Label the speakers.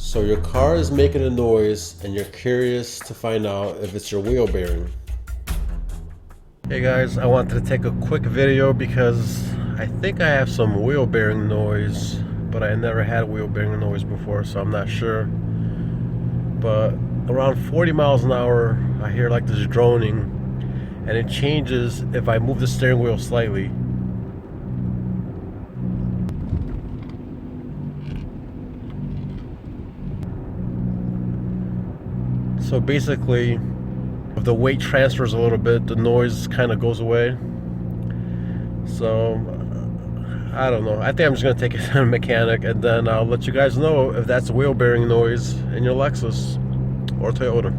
Speaker 1: So your car is making a noise and you're curious to find out if it's your wheel bearing. Hey guys, I wanted to take a quick video because I think I have some wheel bearing noise, but I never had wheel bearing noise before, so I'm not sure. But around 40 miles an hour, I hear like this droning, and it changes if I move the steering wheel slightly. So basically, if the weight transfers a little bit, the noise kind of goes away. So I don't know. I think I'm just gonna take it to a mechanic, and then I'll let you guys know if that's a wheel bearing noise in your Lexus or Toyota.